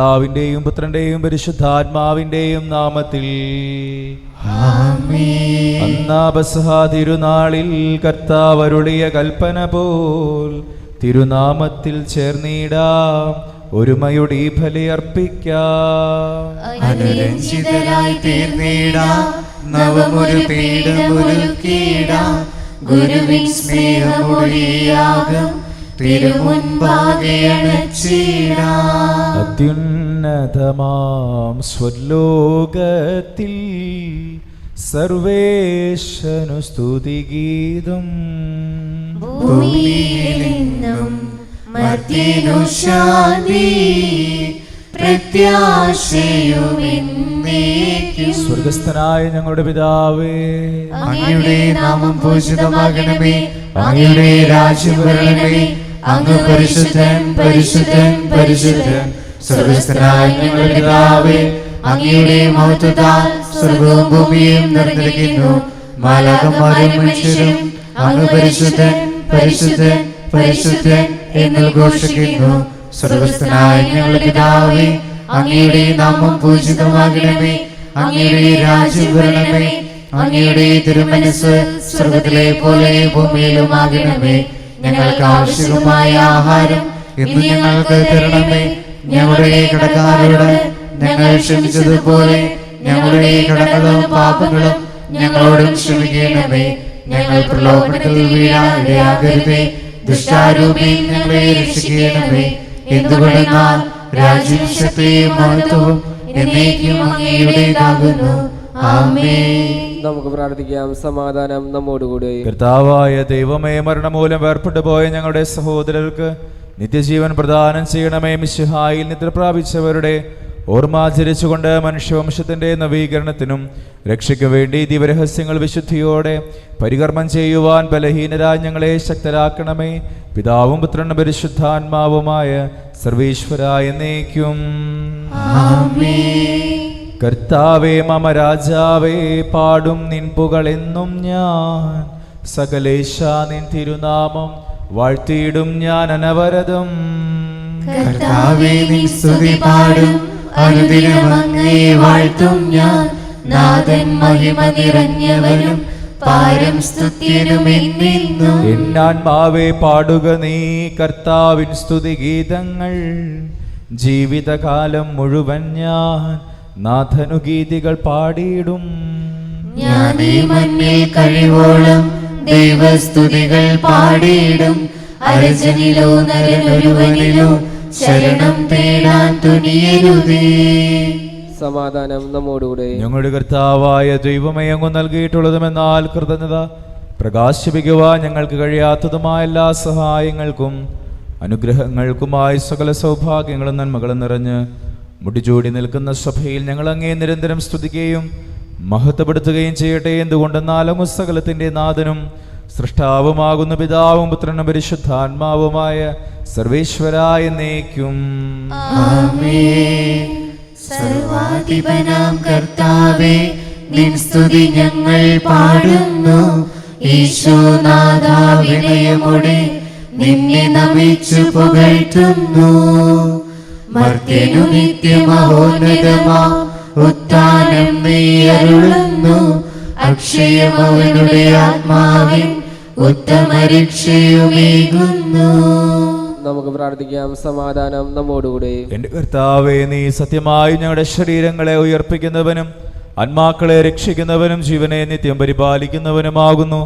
പിതാവിന്റെയും പുത്രന്റെയും പരിശുദ്ധാത്മാവിന്റെയും നാമത്തിൽ ആമേൻ. അന്നാ പെസഹ തിരുനാളിൽ കർത്താവ് അരുളിയ കൽപ്പന പോൽ തിരുനാമത്തിൽ ചേർന്നിടാം, ഒരുമയുടെ ഈ ബലി അർപ്പിക്കാം. അനുരഞ്ജിതരായി തീർന്നിടാം, നവമൊരു പീഠമൊരുക്കിടാം, ഗുരുവിൻ സ്നേഹമൊഴിയാകും തിരുമുൻപാകെ അണച്ചിടാം. അത്യുന്നതമാം സ്വർലോകത്തിൽ സർവേശനു സ്തുതിഗീതം, ഭൂമിയിലെന്നും മർത്യനു ശാന്തി, പ്രത്യാശയും എന്നേക്കും. സ്വർഗസ്ഥനായ ഞങ്ങളുടെ പിതാവേ, അങ്ങയുടെ നാമം പൂജിതമാകണമേ, അങ്ങയുടെ രാജ്യം വരണമേ, അങ്ങ് പരിശുദ്ധൻ പരിശുദ്ധൻ പരിശുദ്ധൻ. സ്വർഗസ്ഥനായ ഞങ്ങളുടെ പിതാവേ, അങ്ങയുടെ മഹത്വത്താൽ സ്വർഗവും ഭൂമിയും നിറഞ്ഞിരിക്കുന്നു. മാലാഖമാരും മനുഷ്യരും അങ്ങ് പരിശുദ്ധൻ പരിശുദ്ധൻ പരിശുദ്ധൻ എന്ന് ഘോഷിക്കുന്നു. സ്വർഗസ്ഥനായ ഞങ്ങളുടെ പിതാവേ, അങ്ങയുടെ നാമം പൂജിതമാകണമേ, അങ്ങയുടെ രാജ്യം വരണമേ, അങ്ങയുടെ തിരുമനസ്സ് സ്വർഗത്തിലെ പോലെ ഭൂമിയിലുമാകണമേ. ഞങ്ങൾക്ക് ആവശ്യമായ ആഹാരം ഇന്ന് ഞങ്ങൾക്ക് തരണമേ. ഞങ്ങളുടെ കടക്കാരോട് ഞങ്ങൾ ക്ഷമിച്ചതുപോലെ ഞങ്ങളുടെ കടങ്ങളും പാപങ്ങളും ഞങ്ങളോടും ക്ഷമിക്കണമേ. ഞങ്ങൾ പ്രലോഭനത്തിൽ വീഴാൻ ഇടയാകരുതേ, ദുഷ്ടാരൂപിയിൽ ഞങ്ങളെ രക്ഷിക്കണമേ. എന്തുകൊണ്ടെന്നാൽ രാജ്യവും ശക്തിയും മഹത്വവും എന്നേക്കും അങ്ങയുടേതാകുന്നു. ആമേൻ. നമുക്ക് പ്രാർത്ഥിക്കാം. സമാധാനം നമ്മോടുകൂടെ. കർത്താവായ ദൈവമേ, മരണമൂലം വേർപെട്ടു പോയ ഞങ്ങളുടെ സഹോദരർക്ക് നിത്യജീവൻ പ്രദാനം ചെയ്യണമേ. മിശിഹായിൽ നിദ്ര പ്രാപിച്ചവരുടെ ഓർമ്മാചരിച്ചുകൊണ്ട് മനുഷ്യവംശത്തിന്റെ നവീകരണത്തിനും രക്ഷയ്ക്കു വേണ്ടി ദിവരഹസ്യങ്ങൾ വിശുദ്ധിയോടെ പരികർമ്മം ചെയ്യുവാൻ ബലഹീനരായ ഞങ്ങളെ ശക്തരാക്കണമേ. പിതാവും പുത്രനും പരിശുദ്ധാത്മാവുമായ സർവീശ്വരായ എന്നേക്കും ആമേൻ. കർത്താവേ മമ രാജാവേ, പാടും നിൻ പുകളെന്നും ഞാൻ. സകലേശ നിൻ തിരുനാമം വാഴ്ത്തിയിടും ഞാൻ അനവരതം. കർത്താവേ, നിൻ സ്തുതി പാടും, അനുദിനം അങ്ങേ വാഴ്ത്തും ഞാൻ. നാഥൻ മഹിമ നിറഞ്ഞവനും പാരം സ്തുത്യനുമെന്നെന്നും. എന്നാത്മാവേ പാടുക നീ കർത്താവിൻ സ്തുതിഗീതങ്ങൾ. ജീവിതകാലം മുഴുവൻ ഞാൻ നാഥനുഗീതികൾ പാടിയിടും. ഞാൻ ഈ മണ്ണിൽ കഴിവോളം ദൈവസ്തുതികൾ പാടിയിടും. അർജനിലോ നരനൊരുവനിലോ ശരണം തേടാൻ തുനിയരുതേ. സമാധാനം നമ്മോടുകൂടെ. ഞങ്ങളുടെ കർത്താവായ ദൈവമേ, അങ്ങ് നൽകിയിട്ടുള്ളതുമെന്നാൽ കൃതജ്ഞത പ്രകാശിപ്പിക്കുവാൻ ഞങ്ങൾക്ക് കഴിയാത്തതുമായ എല്ലാ സഹായങ്ങൾക്കും അനുഗ്രഹങ്ങൾക്കുമായി സകല സൗഭാഗ്യങ്ങളും നന്മകളും നിറഞ്ഞ് മുടിചൂടി നിൽക്കുന്ന സഭയിൽ ഞങ്ങൾ അങ്ങേ നിരന്തരം സ്തുതിക്കുകയും മഹത്വപ്പെടുത്തുകയും ചെയ്യട്ടെ. എന്തുകൊണ്ടെന്നാൽ അങ്ങ് സകലത്തിന്റെ നാഥനും സൃഷ്ടാവുമാകുന്ന പിതാവും പുത്രനും പരിശുദ്ധാത്മാവുമായ സർവേശ്വരായ എന്നേക്കും ആമേൻ. സർവാധിപനാം കർത്താവേ, നിൻ സ്തുതി ഞങ്ങൾ പാടുന്നു. ഈശോനാഥാ, വിനയമോടെ നിന്നെ നമിച്ചു പുകഴ്ത്തുന്നു. മർത്യനു നിത്യമഹോന്നതമാ ഉത്ഥാനം നീ അരുളുന്നു. അക്ഷയമവനുടെ ആത്മാവിൻ ഉത്തമരക്ഷയുമേകുന്നു. നമുക്ക് പ്രാർത്ഥിക്കാം. സമാധാനം നമ്മോടുകൂടെ. എന്റെ കർത്താവേ, നീ സത്യമായി ഞങ്ങളുടെ ശരീരങ്ങളെ ഉയർപ്പിക്കുന്നവനും ആത്മാക്കളെ രക്ഷിക്കുന്നവനും ജീവനെ നിത്യം പരിപാലിക്കുന്നവനുമാകുന്നു.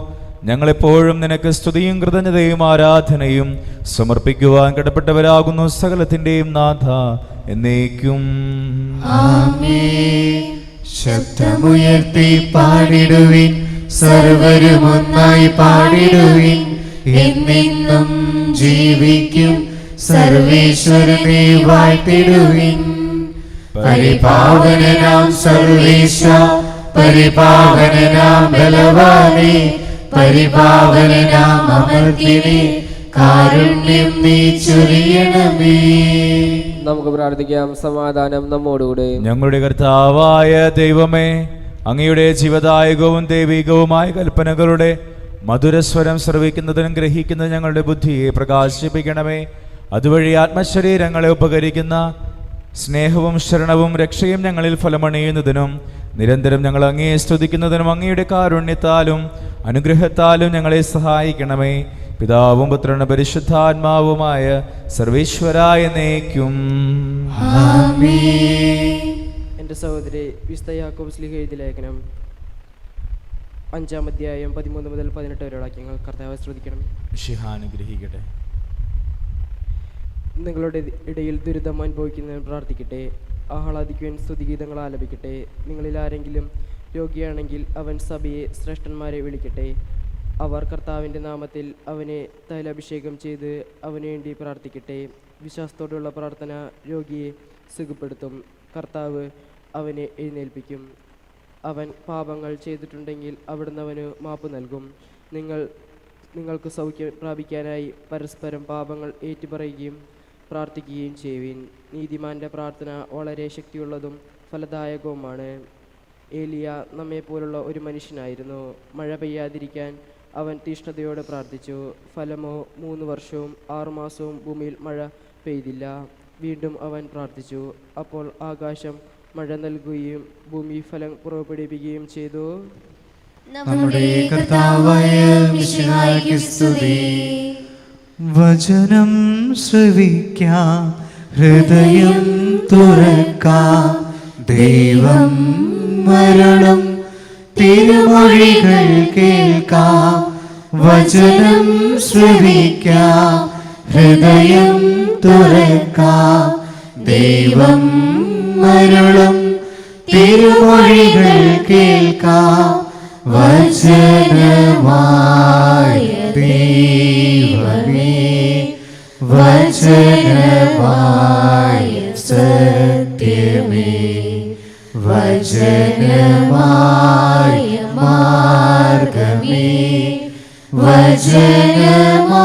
ഞങ്ങളെപ്പോഴും നിനക്ക് സ്തുതിയും കൃതജ്ഞതയും ആരാധനയും സമർപ്പിക്കുവാൻ കടപ്പെട്ടവരാകുന്നു. സകലത്തിന്റെയും നാഥ എന്നേക്കും ആമേൻ. ശബ്ദമുയർത്തി പാടിടുവിൻ, സർവരും ഒന്നായി പാടിടുവിൻ. എന്നെന്നും ജീവിക്കും സർവേശ്വരനെ വാഴ്ത്തിടുവിൻ. പരിപാവനനാം സർവേശ, പരിപാവനനാം ബലവാനേ, പരിപാവനനാം അമർത്തിനെ, കാരുണ്യം നീ ചൊരിയണമേ. നമുക്ക് പ്രാർത്ഥിക്കാം. സമാധാനം നമ്മോടുകൂടെ. ഞങ്ങളുടെ കർത്താവായ ദൈവമേ, അങ്ങയുടെ ജീവദായകവും ദൈവികവുമായ കൽപ്പനകളുടെ മധുരസ്വരം ശ്രവിക്കുന്നതിനും ഗ്രഹിക്കുന്നതിനും ഞങ്ങളുടെ ബുദ്ധിയെ പ്രകാശിപ്പിക്കണമേ. അതുവഴി ആത്മശരീരങ്ങളെ ഉപകരിക്കുന്ന സ്നേഹവും ശരണവും രക്ഷയും ഞങ്ങളിൽ ഫലമണിയുന്നതിനും നിരന്തരം ഞങ്ങൾ അങ്ങയെ സ്തുതിക്കുന്നതിനും അങ്ങയുടെ കാരുണ്യത്താലും അനുഗ്രഹത്താലും ഞങ്ങളെ സഹായിക്കണമേ. പിതാവും പുത്രനും പരിശുദ്ധാത്മാവുമായ സർവേശ്വരായ എന്നേക്കും. എൻ്റെ സഹോദരി വിശുദ്ധ യാക്കോബ് ശ്ലീഹ എഴുതിയ ലേഖനം 5-ാം അധ്യായം 13 മുതൽ 18 വരെ വാക്യങ്ങൾ കർത്താവെ ശ്രദ്ധിക്കണം. അനുഗ്രഹിക്കട്ടെ. നിങ്ങളുടെ ഇടയിൽ ദുരിതം അനുഭവിക്കുന്നവൻ പ്രാർത്ഥിക്കട്ടെ, ആഹ്ലാദിക്കുവാൻ സ്തുതിഗീതങ്ങൾ ആലപിക്കട്ടെ. നിങ്ങളിൽ ആരെങ്കിലും രോഗിയാണെങ്കിൽ അവൻ സഭയെ ശ്രേഷ്ഠന്മാരെ വിളിക്കട്ടെ. അവർ കർത്താവിൻ്റെ നാമത്തിൽ അവനെ തൈലാഭിഷേകം ചെയ്ത് അവന് വേണ്ടി പ്രാർത്ഥിക്കട്ടെ. വിശ്വാസത്തോടുള്ള പ്രാർത്ഥന രോഗിയെ സുഖപ്പെടുത്തും. കർത്താവ് അവനെ എഴുന്നേൽപ്പിക്കും. അവൻ പാപങ്ങൾ ചെയ്തിട്ടുണ്ടെങ്കിൽ അവിടുന്ന് അവന് മാപ്പ് നൽകും. നിങ്ങൾക്ക് സൗഖ്യം പ്രാപിക്കാനായി പരസ്പരം പാപങ്ങൾ ഏറ്റുപറയുകയും പ്രാർത്ഥിക്കുകയും ചെയ്യുവിൻ. നീതിമാന്റെ പ്രാർത്ഥന വളരെ ശക്തിയുള്ളതും ഫലദായകവുമാണ്. ഏലിയ നമ്മെപ്പോലുള്ള ഒരു മനുഷ്യനായിരുന്നു. മഴ പെയ്യാതിരിക്കാൻ അവൻ തീഷ്ണതയോടെ പ്രാർത്ഥിച്ചു. ഫലമോ 3 വർഷവും 6 മാസവും ഭൂമിയിൽ മഴ പെയ്തില്ല. വീണ്ടും അവൻ പ്രാർത്ഥിച്ചു. അപ്പോൾ ആകാശം മഴ നൽകുകയും ഭൂമി ഫലം പുറപ്പെടുവിക്കുകയും ചെയ്തു. നമ്മുടെ കർത്താവായ മിശിഹായ്ക്ക് സ്തുതി. വചനം ശ്രവിക്കാം, ഹൃദയം തുറക്കാം, ദൈവം മരണം തിരുമൊഴികൾ കേൾക്കാം. വചനം ശ്രവിക്കാം, ഹൃദയം തുറക്കാം, ദൈവം മരണം തിരുമൊഴികൾ കേൾക്കാം. വചനമായ ദൈവമേ, വചനമായ സത്യമേ, വചനമായ മാർഗമേ, വചനമായ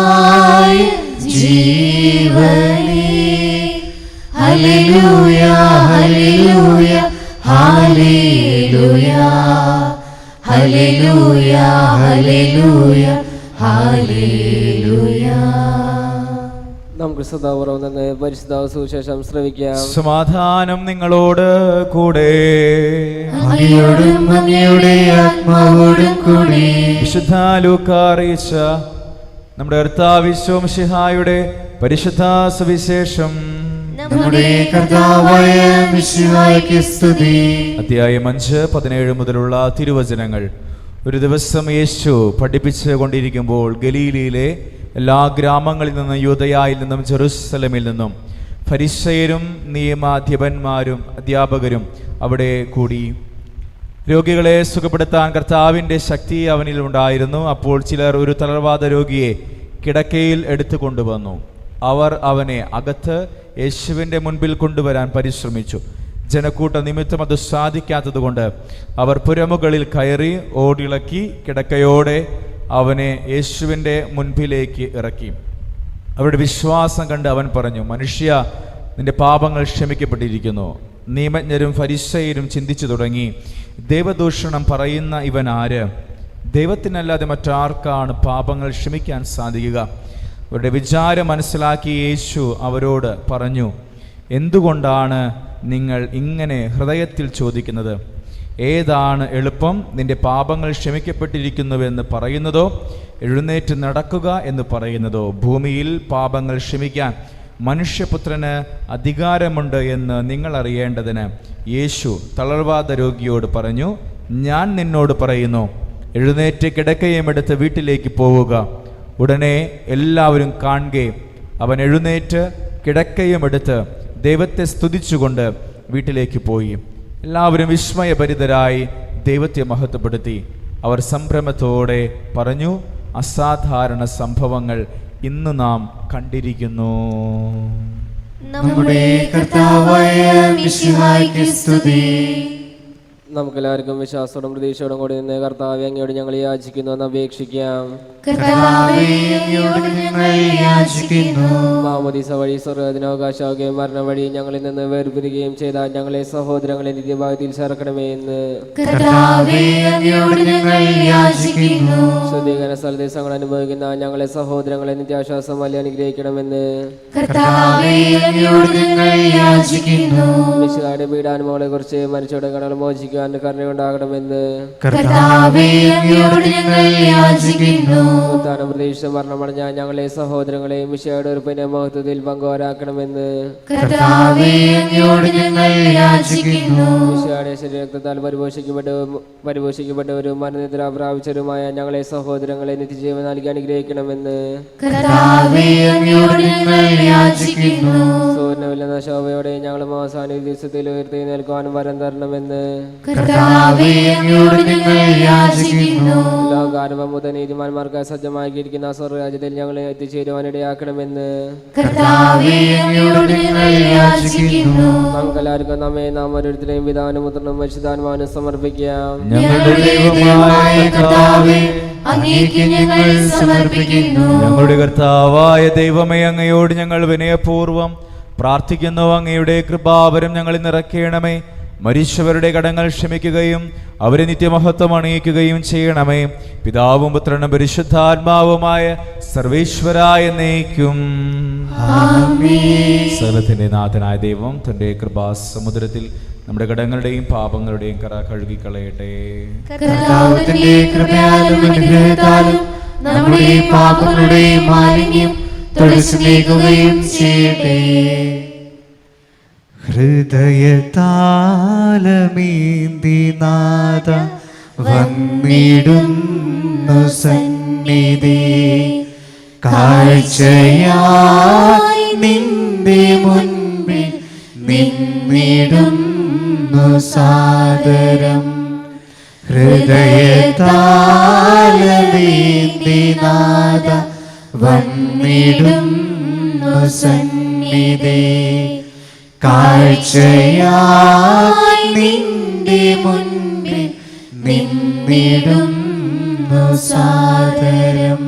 ജീവനേ. ഹല്ലേലൂയ, ഹല്ലേലൂയ, ഹല്ലേലൂയ, ഹല്ലേലൂയ, ഹല്ലേലൂയ, ഹല്ലേലൂയ. നമുക്ക് സദാപൂർവ്വം തന്നെ പരിശുദ്ധ സുവിശേഷം ശ്രവിക്കാം. സമാധാനം നിങ്ങളോട് കൂടെ. അങ്ങയോടും അങ്ങയുടെ ആത്മാവോടും കൂടി. വിശുദ്ധ ലൂക്കാ അറിയിച്ച നമ്മുടെ കർത്താവ് മിശിഹായുടെ പരിശുദ്ധ സുവിശേഷം. നമ്മുടെ കർത്താവായ മിശിഹായ്ക്ക് സ്തുതി. അധ്യായം 5:17 മുതലുള്ള തിരുവചനങ്ങൾ. ഒരു ദിവസം യേശു പഠിപ്പിച്ചു കൊണ്ടിരിക്കുമ്പോൾ ഗലീലയിലെ എല്ലാ ഗ്രാമങ്ങളിൽ നിന്നും യൂദയായിൽ നിന്നും ജെറുസലേമിൽ നിന്നും ഫരിസയരും നിയമാധിപന്മാരും അധ്യാപകരും അവിടെ കൂടി. രോഗികളെ സുഖപ്പെടുത്താൻ കർത്താവിൻ്റെ ശക്തി അവനിൽ ഉണ്ടായിരുന്നു. അപ്പോൾ ചിലർ ഒരു തളർവാദ രോഗിയെ കിടക്കയിൽ എടുത്തു കൊണ്ടുവന്നു. അവർ അവനെ അകത്ത് യേശുവിൻ്റെ മുൻപിൽ കൊണ്ടുവരാൻ പരിശ്രമിച്ചു. ജനക്കൂട്ട നിമിത്തം അത് സാധിക്കാത്തതുകൊണ്ട് അവർ പുരമുകളിൽ കയറി ഓടിളക്കി കിടക്കയോടെ അവനെ യേശുവിൻ്റെ മുൻപിലേക്ക് ഇറക്കി. അവരുടെ വിശ്വാസം കണ്ട് അവൻ പറഞ്ഞു, മനുഷ്യ, നിന്റെ പാപങ്ങൾ ക്ഷമിക്കപ്പെട്ടിരിക്കുന്നു. നിയമജ്ഞരും ഫരിസയരും ചിന്തിച്ചു തുടങ്ങി, ദൈവദൂഷണം പറയുന്ന ഇവൻ ആര്? ദൈവത്തിനല്ലാതെ മറ്റാർക്കാണ് പാപങ്ങൾ ക്ഷമിക്കാൻ സാധിക്കുക? അവരുടെ വിചാരം മനസ്സിലാക്കി യേശു അവരോട് പറഞ്ഞു, എന്തുകൊണ്ടാണ് നിങ്ങൾ ഇങ്ങനെ ഹൃദയത്തിൽ ചോദിക്കുന്നത്? ഏതാണ് എളുപ്പം, നിന്റെ പാപങ്ങൾ ക്ഷമിക്കപ്പെട്ടിരിക്കുന്നുവെന്ന് പറയുന്നതോ എഴുന്നേറ്റ് നടക്കുക എന്ന് പറയുന്നതോ? ഭൂമിയിൽ പാപങ്ങൾ ക്ഷമിക്കാൻ മനുഷ്യപുത്രന് അധികാരമുണ്ട് എന്ന് നിങ്ങൾ അറിയേണ്ടതിന് യേശു തളർവാദ രോഗിയോട് പറഞ്ഞു, ഞാൻ നിന്നോട് പറയുന്നു, എഴുന്നേറ്റ് കിടക്കയും എടുത്ത് വീട്ടിലേക്ക് പോവുക. ഉടനെ എല്ലാവരും കാണുകയും അവൻ എഴുന്നേറ്റ് കിടക്കയും എടുത്ത് ദൈവത്തെ സ്തുതിച്ചുകൊണ്ട് വീട്ടിലേക്ക് പോയി. എല്ലാവരും വിസ്മയഭരിതരായി ദൈവത്തെ മഹത്വപ്പെടുത്തി. അവർ സംഭ്രമത്തോടെ പറഞ്ഞു, അസാധാരണ സംഭവങ്ങൾ ഇന്ന് നാം കണ്ടിരിക്കുന്നു. നമ്മുടെ കർത്താവായ മിശിഹായ്ക്ക് സ്തുതി. നമുക്കെല്ലാവർക്കും വിശ്വാസത്തോടും പ്രതീക്ഷയോടും കൂടി നിന്ന് കർത്താവെ അങ്ങയോട് ഞങ്ങൾ യാചിക്കുന്നു എന്ന് അപേക്ഷിക്കാം. മാമോദീസ വഴി സ്വർഗ്ഗത്തിനവകാശമാവുകയും മരണം വഴി ഞങ്ങളിൽ നിന്ന് വേർപിരിക്കുകയും ചെയ്ത ഞങ്ങളെ സഹോദരങ്ങളെ നിത്യഭാഗത്തിൽ ചേർക്കണമേ എന്ന് ശുദ്ധീകരണ സ്ഥലത്തെ സങ്കടം അനുഭവിക്കുന്ന ഞങ്ങളെ സഹോദരങ്ങളെ നിത്യാശ്വാസം വലിയ അനുഗ്രഹിക്കണമെന്ന് മിശിഹായുടെ പീഡാനുഭവങ്ങളെ കുറിച്ച് മരിച്ചവരുടെ കടങ്ങൾ മോചിക്കുവാൻ കരുണയുണ്ടാകണമെന്ന് ഉത്ഥാനം പ്രതീക്ഷിച്ച മരണമടഞ്ഞ ഞങ്ങളെ സഹോദരങ്ങളെ മിശിഹായുടെ ഉറപ്പിന്റെ മഹത്വത്തിൽ പങ്കുവരാക്കണമെന്ന് മിശിഹായുടെ ശരീരത്താൽ പരിപോഷിക്കപ്പെട്ടവരും മരണനിദ്ര പ്രാപിച്ചവരുമായ ഞങ്ങളെ സഹോദരങ്ങളെ നിത്യജീവൻ നൽകി അനുഗ്രഹിക്കണമെന്ന് സൂര്യനമില്ലെന്ന ശോഭയോടെ ഞങ്ങൾ അവസാന ദിവസത്തിൽ ഉയർത്തി നിൽക്കുവാനും വരം തരണമെന്ന് ലോകാരംഭം മുതൽ നീതിമാന്മാർക്ക് സജ്ജമാക്കിയിരിക്കുന്ന സ്വർഗരാജ്യത്തിൽ ഞങ്ങളെ എത്തിച്ചേരുവാനിടയാക്കണമെന്ന് നമുക്കെല്ലാവർക്കും നമ്മെ നാം ഓരോരുത്തരെയും പിതാവിനും പുത്രനും പരിശുദ്ധാത്മാവിനും സമർപ്പിക്കാം. ഞങ്ങളുടെ കർത്താവായ ദൈവമേ, അങ്ങയോട് ഞങ്ങൾ വിനയപൂർവം പ്രാർത്ഥിക്കുന്നു. അങ്ങയുടെ കൃപാവരം ഞങ്ങളിൽ നിറയ്ക്കണമേ. മരിച്ചവരുടെ കടങ്ങൾ ക്ഷമിക്കുകയും അവരെ നിത്യമഹത്വം അണിയിക്കുകയും ചെയ്യണമേ. പിതാവും പുത്രനും പരിശുദ്ധാത്മാവുമായ സർവേശ്വരായ എന്നേക്കും. സകലത്തിന്റെ നാഥനായ ദൈവം തന്റെ കൃപാസമുദ്രത്തിൽ നമ്മുടെ കടങ്ങളുടെയും പാപങ്ങളുടെയും കറ കഴുകിക്കളയട്ടെ. നമ്മുടെ പാപങ്ങളുടെയും മാലിന്യം തുടച്ചു നീക്കുകയും ചെയ്യട്ടെ. ഹൃദയതാലമേന്തി നാദ വന്നിടുന്നു സന്നിധി, കാഴ്ചയായി നിന്റെ മുൻപിൽ നിന്നിടുന്നു സാദരം. ഹൃദയതാലമേന്തി നാദ വന്നിടുന്നു സന്നിധി, കാഴ്ചയായി നിന്റെ മുൻപിൽ നിന്നിടുന്നു സാദരം.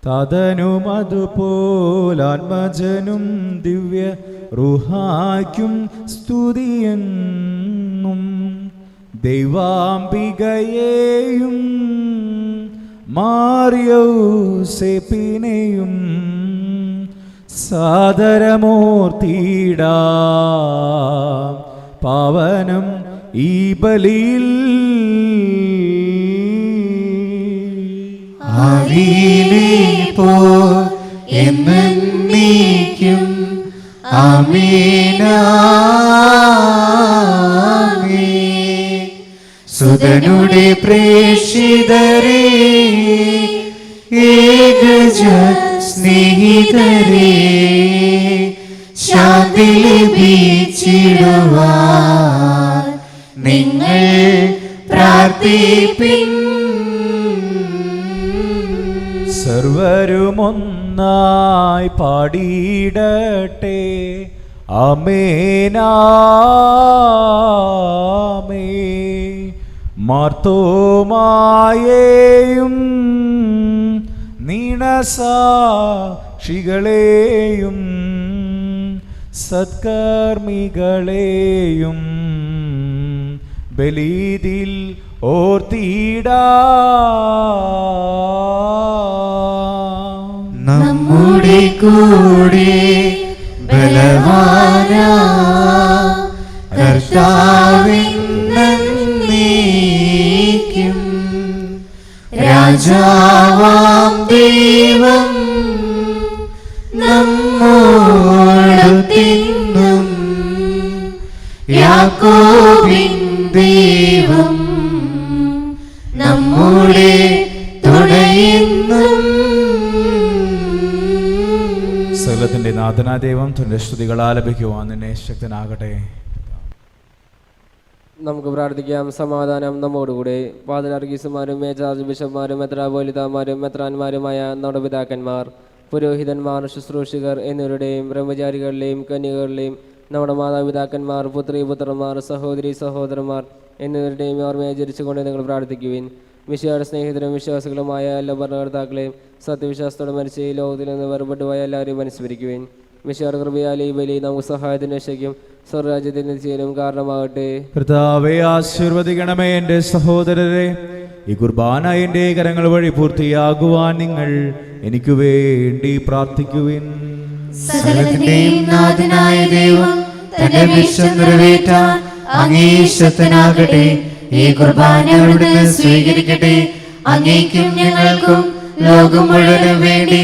തദനും അതുപോലാത്മജനും ദിവ്യ റുഹായ്ക്കും സ്തുതിയെന്നും ദൈവാംബികയെയും മാറിയോസേപ്പിനെയും സാദരമൂർത്തിയിടാം. പാവനം ഈ ബലിയിൽ പോ എന്നേക്കും ആമേൻ. സുതനുടെ പ്രേഷിതരേ, ഏകജ സ്നേഹിതരേ, ശാന്തി ലഭിച്ചിടുവാൻ നിങ്ങൾ പ്രാർത്ഥിപ്പിൻ. സർവരുമൊന്നായി പാടിയിടട്ടെ. ആമേനാമേ. മാർത്തോമായേയും നീണസാക്ഷികളെയും സത്കർമ്മികളെയും ബലിയിൽ നമ്മുടെ കൂടെ ബലവാനാ കർത്താവെന്നേക്കും. രാജാവാം ദൈവം നമ്മോടൊത്തെന്നും, യാക്കോബിൻ ദൈവം നമ്മുടെ തുണയെന്നും. സകലത്തിന്റെ നാഥനാ ദൈവം തന്റെ സ്തുതികൾ ആലപിക്കുവാൻ നിന്നെ ശക്തനാകട്ടെ. നമുക്ക് പ്രാർത്ഥിക്കാം. സമാധാനം നമ്മോടുകൂടെ. പാതിരാർഗീസുമാരും മേജാർജ് ബിഷപ്പ്മാരും മെത്രാപോലിത്താമാരും മെത്രാന്മാരുമായ നമ്മുടെ പിതാക്കന്മാർ, പുരോഹിതന്മാർ, ശുശ്രൂഷികർ എന്നിവരുടെയും ബ്രഹ്മചാരികളുടെയും കന്യകളുടെയും നമ്മുടെ മാതാപിതാക്കന്മാർ, പുത്രന്മാർ, സഹോദരി സഹോദരന്മാർ എന്നിവരുടെയും ഓർമ്മയെ ജരിച്ചുകൊണ്ട് നിങ്ങൾ പ്രാർത്ഥിക്കുവിൻ. മിശിഹായുടെ സ്നേഹിതരും വിശ്വാസികളുമായ എല്ലാ ഭരണകർത്താക്കളെയും സത്യവിശ്വാസത്തോടെ മരിച്ച് ഈ ലോകത്തിൽ നിന്ന് വേർപെട്ടുപോയ എല്ലാവരെയും അനുസ്മരിക്കുവിൻ. മിശിഹായുടെ കൃപയാൽ ഈ ബലി നമുക്ക് സഹായത്തിന് രക്ഷയ്ക്കും സ്വർഗരാജ്യത്തിന് എത്തിച്ചേരും കാരണമാകട്ടെ. കർത്താവേ, ആശീർവദിക്കണമേ എൻ്റെ സഹോദരരെ. ഈ കുർബാന എൻ്റെ കരങ്ങൾ വഴി പൂർത്തിയാകുവാൻ നിങ്ങൾ എനിക്ക് വേണ്ടി പ്രാർത്ഥിക്കുവിൻ. സകലത്തിന്റെയും നാഥനായ ദൈവം തന്റെ വിശ്വം നിറവേറ്റാൻ അങ്ങേശക്തനാകട്ടെ. ഈ കുർബാന അവിടുന്ന് സ്വീകരിക്കട്ടെ. അങ്ങേക്കും ഞങ്ങൾക്കും ലോകം മുഴുവനും വേണ്ടി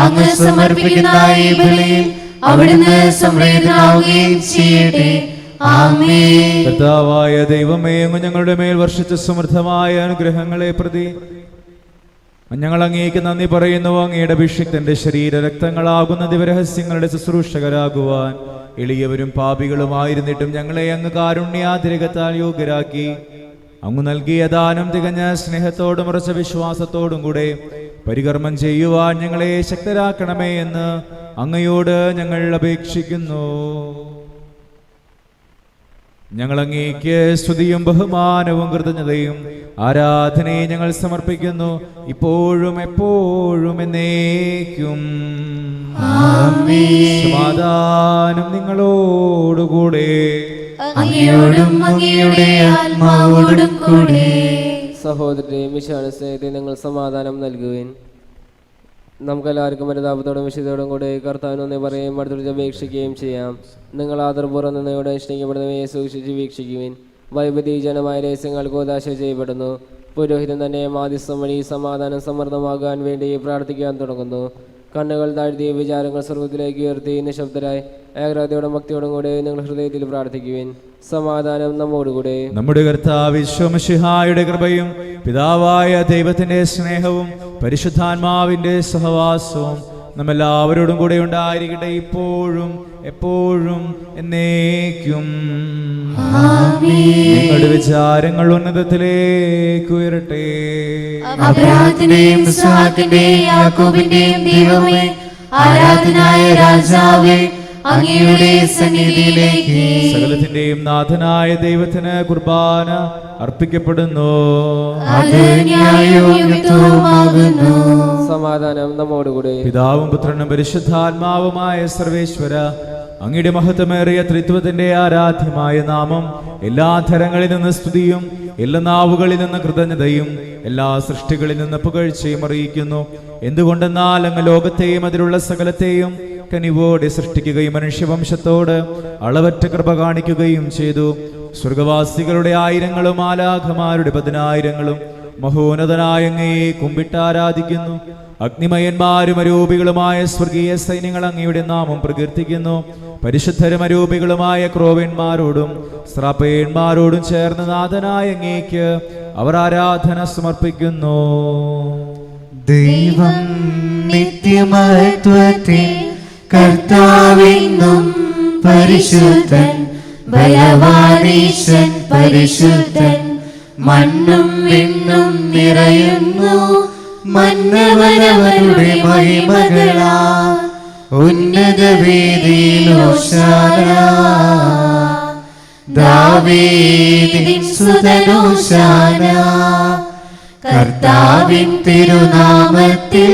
അങ്ങ് സമർപ്പിക്കുന്ന ഈ ബലിയിൽ അവിടുന്ന് സംപ്രീതനാവുകയും ചെയ്യട്ടെ. ആമേൻ. കർത്താവായ ദൈവമേ, അങ്ങ് ഞങ്ങളുടെ മേൽ വർഷിച്ച സമൃദ്ധമായ അനുഗ്രഹങ്ങളെ പ്രതി ഞങ്ങൾ അങ്ങേക്ക് നന്ദി പറയുന്നു. അങ്ങയുടെ അഭിഷിക്തന്റെ ശരീര രക്തങ്ങളാകുന്ന ദിവരഹസ്യങ്ങളുടെ ശുശ്രൂഷകരാകുവാൻ എളിയവരും പാപികളുമായിരുന്നിട്ടും ഞങ്ങളെ അങ്ങ് കാരുണ്യാതിരകത്താൽ യോഗ്യരാക്കി. അങ്ങ് നൽകിയ ദാനം തികഞ്ഞ സ്നേഹത്തോടും ഉറച്ച വിശ്വാസത്തോടും കൂടെ പരികർമ്മം ചെയ്യുവാൻ ഞങ്ങളെ ശക്തരാക്കണമേ എന്ന് അങ്ങയോട് ഞങ്ങൾ അപേക്ഷിക്കുന്നു. ഞങ്ങൾ അങ്ങേക്ക് സ്തുതിയും ബഹുമാനവും കൃതജ്ഞതയും ആരാധനയും ഞങ്ങൾ സമർപ്പിക്കുന്നു, ഇപ്പോഴും എപ്പോഴും എന്നേക്കും. സമാധാനം നിങ്ങളോടുകൂടെ. അങ്ങയോടും അങ്ങയുടെ ആത്മാവോടും കൂടെ. സഹോദരരെ, മിശിഹായുടെ സ്നേഹത്തെ നിങ്ങൾ സമാധാനം നൽകുവിൻ. നമുക്കെല്ലാവർക്കും പരിതാപത്തോടും വിശുദ്ധയോടും കൂടെ കർത്താവിനൊന്നേ പറയുകയും അടുത്തൊരു അപേക്ഷിക്കുകയും ചെയ്യാം. നിങ്ങൾ ആദരപൂർവ്വം നിന്നയോടെ സ്നേഹിക്കപ്പെടുന്നവയെ സൂക്ഷിച്ച് വീക്ഷിക്കുവിൻ. വൈവിധ്യജനമായ രഹസ്യങ്ങൾ കോദാശ ചെയ്യപ്പെടുന്നു. പുരോഹിതൻ തന്നെ മാധ്യസ്ഥം വഴി സമാധാനം സമൃദ്ധമാകാൻ വേണ്ടി പ്രാർത്ഥിക്കാൻ തുടങ്ങുന്നു. കണ്ണുകൾ താഴ്ത്തി വിചാരങ്ങൾ സ്വർഗത്തിലേക്ക് ഉയർത്തി നിശബ്ദരായി ഏകാഗ്രതയോടും ഭക്തിയോടും കൂടെ നിങ്ങൾ ഹൃദയത്തിൽ പ്രാർത്ഥിക്കുവിൻ. സമാധാനം നമ്മോടുകൂടെ. നമ്മുടെ കർത്താവ് മിശിഹായുടെ കൃപയും പിതാവായ ദൈവത്തിന്റെ സ്നേഹവും പരിശുദ്ധാത്മാവിന്റെ സഹവാസവും നമ്മെല്ലാവരോടും കൂടെ ഉണ്ടായിരിക്കട്ടെ, ഇപ്പോഴും എപ്പോഴും എന്നേക്കും. നിങ്ങളുടെ വിചാരങ്ങൾ ഉന്നതത്തിലേക്ക് ഉയരട്ടെ. അബ്രാഹാമിന്റെയും ഇസ്ഹാക്കിന്റെയും യാക്കോബിന്റെയും ദൈവമേ, ആരാധനായ രാജാവേ, അങ്ങയുടെ സന്നിധിയിലേക്ക് സകലത്തിന്റെയും നാഥനായ ദൈവത്തിന് കുർബാന അർപ്പിക്കപ്പെടുന്നു. അത് ന്യായവുമാകുന്നു. സമാധാനം നമ്മോടുകൂടെ. പിതാവും പുത്രനും പരിശുദ്ധാത്മാവുമായ സർവേശ്വര, അങ്ങയുടെ മഹത്വമേറിയ ത്രിത്വത്തിന്റെ ആരാധ്യമായ നാമം എല്ലാ തരങ്ങളിൽ നിന്ന് സ്തുതിയും എല്ലാ നാവുകളിൽ നിന്ന് കൃതജ്ഞതയും എല്ലാ സൃഷ്ടികളിൽ നിന്ന് പുകഴ്ചയും അറിയിക്കുന്നു. എന്തുകൊണ്ടെന്നാൽ അങ്ങ് ലോകത്തെയും അതിലുള്ള സകലത്തെയും കനിവോടെ സൃഷ്ടിക്കുകയും മനുഷ്യവംശത്തോട് അളവറ്റ കൃപ കാണിക്കുകയും ചെയ്തു. സ്വർഗവാസികളുടെ ആയിരങ്ങളും മാലാഖമാരുടെ 10,000ങ്ങളും മഹോന്നതനായ അങ്ങയെ കുമ്പിട്ടാരാധിക്കുന്നു. അഗ്നിമയന്മാരും അരൂപികളുമായ സ്വർഗീയ സൈന്യങ്ങൾ അങ്ങയുടെ നാമം പ്രകീർത്തിക്കുന്നു. പരിശുദ്ധരും അരൂപികളുമായ ക്രോവന്മാരോടും സ്രാപ്പയന്മാരോടും ചേർന്ന് നാഥനായ അങ്ങേക്ക് അവർ ആരാധന സമർപ്പിക്കുന്നു. ദൈവം നിത്യമഹത്വത്തിൽ കർത്താവെന്നും പരിശുദ്ധൻ, ബലവാനീശൻ പരിശുദ്ധൻ. മണ്ണും വിണ്ണും നിറയുന്നു മന്നവനവരുടെ മഹിമകളാ. ഉന്നത വേദിയിൽ ഹോശാന, ദാവീദിൻ സുതൻ ഹോശാന. കർത്താവിൻ തിരുനാമത്തിൽ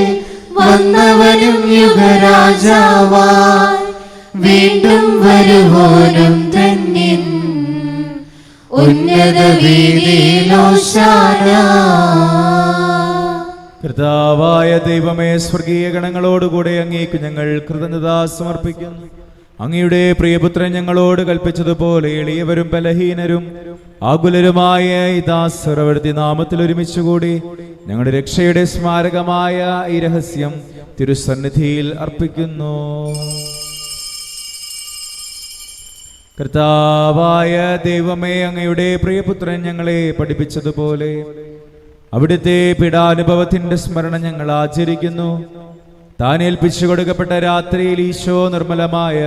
വന്നവനും യുഗരാജാവാൻ വീണ്ടും വരുവോനും ധന്യൻ. ഉന്നത വേദിയിൽ ഹോശാന. കർത്താവായ ദൈവമേ, സ്വർഗീയ ഗണങ്ങളോടുകൂടെ അങ്ങേക്ക് ഞങ്ങൾ കൃതജ്ഞത സമർപ്പിക്കുന്നു. അങ്ങയുടെ പ്രിയപുത്രൻ ഞങ്ങളോട് കൽപ്പിച്ചതുപോലെ എളിയവരും ബലഹീനരും ആകുലരുമായ ഈ ദാസർ അവിടുത്തെ നാമത്തിൽ ഒരുമിച്ചുകൂടി ഞങ്ങളുടെ രക്ഷയുടെ സ്മാരകമായ ഈ രഹസ്യം തിരുസന്നിധിയിൽ അർപ്പിക്കുന്നു. കർത്താവായ ദൈവമേ, അങ്ങയുടെ പ്രിയപുത്രൻ ഞങ്ങളെ പഠിപ്പിച്ചതുപോലെ അവിടുത്തെ പീഡാനുഭവത്തിന്റെ സ്മരണ ഞങ്ങൾ ആചരിക്കുന്നു. താൻ ഏൽപ്പിച്ചു കൊടുക്കപ്പെട്ട രാത്രിയിൽ ഈശോ നിർമ്മലമായ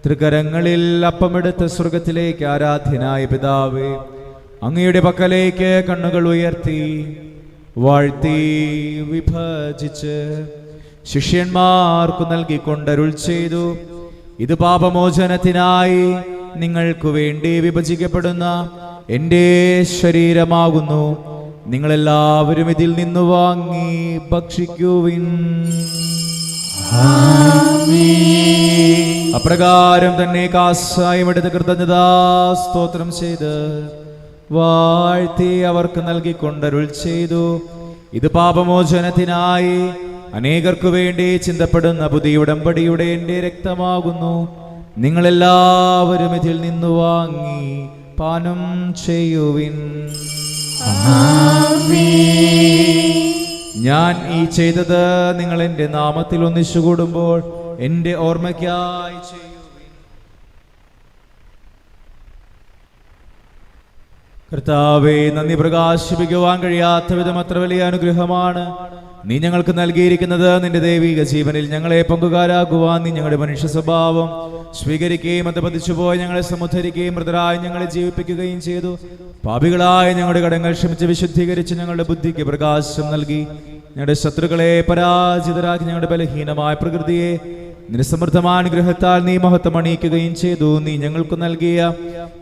തൃക്കരങ്ങളിൽ അപ്പമെടുത്ത് സ്വർഗത്തിലേക്ക് ആരാധ്യനായ പിതാവേ, അങ്ങയുടെ പക്കലേക്ക് കണ്ണുകൾ ഉയർത്തി വാഴ്ത്തി വിഭജിച്ച് ശിഷ്യന്മാർക്കു നൽകിക്കൊണ്ടരുൾ ചെയ്തു. ഇത് പാപമോചനത്തിനായി നിങ്ങൾക്കു വേണ്ടി വിഭജിക്കപ്പെടുന്ന എൻ്റെ ശരീരമാകുന്നു. നിങ്ങളെല്ലാവരും ഇതിൽ നിന്ന് വാങ്ങി ഭക്ഷിക്കുവിൻ. അപ്രകാരം തന്നെ കാസായം എടുത്ത് കൃതജ്ഞതാ സ്തോത്രം ചെയ്ത് വാഴ്ത്തി അവർക്ക് നൽകിക്കൊണ്ടരുൾ ചെയ്തു. ഇത് പാപമോചനത്തിനായി അനേകർക്കു വേണ്ടി ചിന്തപ്പെടുന്ന പുതിയ ഉടമ്പടിയുടെ എൻ്റെ രക്തമാകുന്നു. നിങ്ങളെല്ലാവരും ഇതിൽ നിന്നു വാങ്ങി പാനം ചെയ്യുവിൻ. ഞാൻ ഈ ചെയ്തത് നിങ്ങൾ എൻ്റെ നാമത്തിൽ ഒന്നിച്ചു കൂടുമ്പോൾ എൻ്റെ ഓർമ്മയ്ക്കായി ചെയ്യുവിൻ. കർത്താവേ, നന്ദി പ്രകാശിപ്പിക്കുവാൻ കഴിയാത്ത വിധം അത്ര വലിയ അനുഗ്രഹമാണ് നീ ഞങ്ങൾക്ക് നൽകിയിരിക്കുന്നത്. നിന്റെ ദൈവിക ജീവനിൽ ഞങ്ങളെ പങ്കുകാരാക്കുവാൻ നീ ഞങ്ങളുടെ മനുഷ്യ സ്വഭാവം സ്വീകരിക്കുകയും അത് പതിച്ചുപോയി ഞങ്ങളെ സമുദ്ധരിക്കുകയും മൃതരായി ഞങ്ങളെ ജീവിപ്പിക്കുകയും ചെയ്തു. പാപികളായ ഞങ്ങളുടെ കടങ്ങൾ ക്ഷമിച്ച് വിശുദ്ധീകരിച്ച് ഞങ്ങളുടെ ബുദ്ധിക്ക് പ്രകാശം നൽകി ഞങ്ങളുടെ ശത്രുക്കളെ പരാജിതരാക്കി ഞങ്ങളുടെ ബലഹീനമായ പ്രകൃതിയെ നിന്റെ സമൃദ്ധമാനുഗ്രഹത്താൽ നീ മഹത്വം അണിയിക്കുകയും ചെയ്തു. നീ ഞങ്ങൾക്ക് നൽകിയ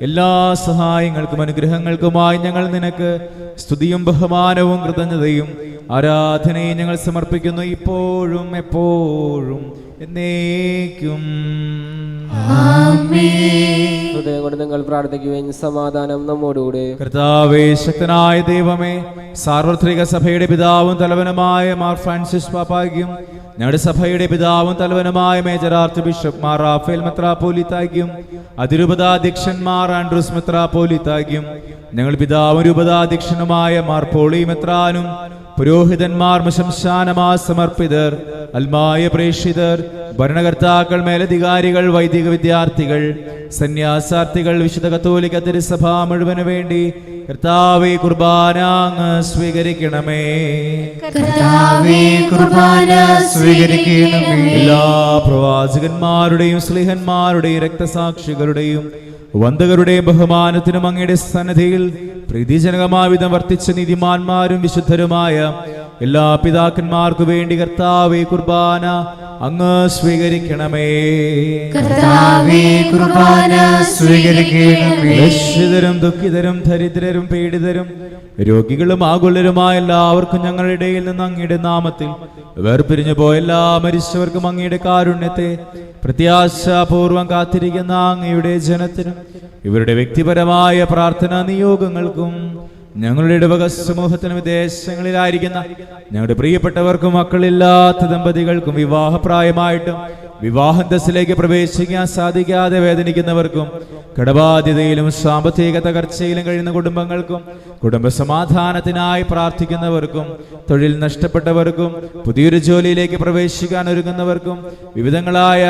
എല്ലാ സഹായങ്ങൾക്കും അനുഗ്രഹങ്ങൾക്കുമായി ഞങ്ങൾ നിനക്ക് സ്തുതിയും ബഹുമാനവും കൃതജ്ഞതയും ആരാധനയും ഞങ്ങൾ സമർപ്പിക്കുന്നു, ഇപ്പോഴും എപ്പോഴും എന്നേക്കും. ഹൃദയം കൊണ്ട് നിങ്ങൾ പ്രാർത്ഥിക്കുവാൻ സമാധാനം നമ്മോടുകൂടെ. കർത്താവേ, ശക്തനായ ദൈവമേ, സാർവത്രിക സഭയുടെ പിതാവും തലവനുമായ മാർ ഫ്രാൻസിസ് പാപ്പായ്ക്കും ഞങ്ങളുടെ സഭയുടെ പിതാവും തലവനുമായ മേജർ ആർച്ച് ബിഷപ്പ് മാർ റാഫേൽ മെത്രാപ്പോലീത്തായ്ക്കും അതിരൂപതാധ്യക്ഷന്മാർ ആൻഡ്രൂസ് മെത്രാപ്പോലീത്തായ്ക്കും ഞങ്ങൾ പിതാവും രൂപതാധ്യക്ഷനുമായ മാർ പോളി മെത്രാനും പുരോഹിതന്മാർ ശംശാനമാ സമർപ്പിതർ അൽമായ പ്രേക്ഷിതർ ഭരണകർത്താക്കൾ മേലധികാരികൾ വൈദിക വിദ്യാർത്ഥികൾ സന്യാസാർത്ഥികൾ വിശുദ്ധ കത്തോലിക്ക തിരുസഭ മുഴുവന് വേണ്ടി കർത്താവേ കുർബാന അങ്ങ് സ്വീകരിക്കണമേ. എല്ലാ പ്രവാചകന്മാരുടെയും സ്ലീഹന്മാരുടെയും രക്തസാക്ഷികളുടെയും വന്ദകരുടെയും ബഹുമാനത്തിനും അങ്ങയുടെ സന്നിധിയിൽ പ്രീതിജനകമായ വിധം വർത്തിച്ച നീതിമാന്മാരും വിശുദ്ധരുമായ എല്ലാ പിതാക്കന്മാർക്കു വേണ്ടി കർത്താവേ കുർബാന അങ്ങ് സ്വീകരിക്കണമേ. ക്ലേശിതരും ദുഃഖിതരും ദരിദ്രരും പീഡിതരും രോഗികളും ആകുലരുമായ എല്ലാവർക്കും ഞങ്ങളുടെ ഇടയിൽ നിന്ന് അങ്ങയുടെ നാമത്തിൽ വേർപിരിഞ്ഞു പോയ എല്ലാ മരിച്ചവർക്കും അങ്ങയുടെ കാരുണ്യത്തെ പ്രത്യാശാപൂർവം കാത്തിരിക്കുന്ന അങ്ങയുടെ ജനത്തിനും ഇവരുടെ വ്യക്തിപരമായ പ്രാർത്ഥനാ നിയോഗങ്ങൾക്കും ഞങ്ങളുടെ ഇടവക സമൂഹത്തിനും വിദേശങ്ങളിലായിരിക്കുന്ന ഞങ്ങളുടെ പ്രിയപ്പെട്ടവർക്കും മക്കളില്ലാത്ത ദമ്പതികൾക്കും വിവാഹപ്രായമായിട്ടും വിവാഹന്തസ്സിലേക്ക് പ്രവേശിക്കാൻ സാധിക്കാതെ വേദനിക്കുന്നവർക്കും കടബാധ്യതയിലും സാമ്പത്തിക തകർച്ചയിലും കഴിയുന്ന കുടുംബങ്ങൾക്കും കുടുംബ സമാധാനത്തിനായി പ്രാർത്ഥിക്കുന്നവർക്കും തൊഴിൽ നഷ്ടപ്പെട്ടവർക്കും പുതിയൊരു ജോലിയിലേക്ക് പ്രവേശിക്കാൻ ഒരുങ്ങുന്നവർക്കും വിവിധങ്ങളായ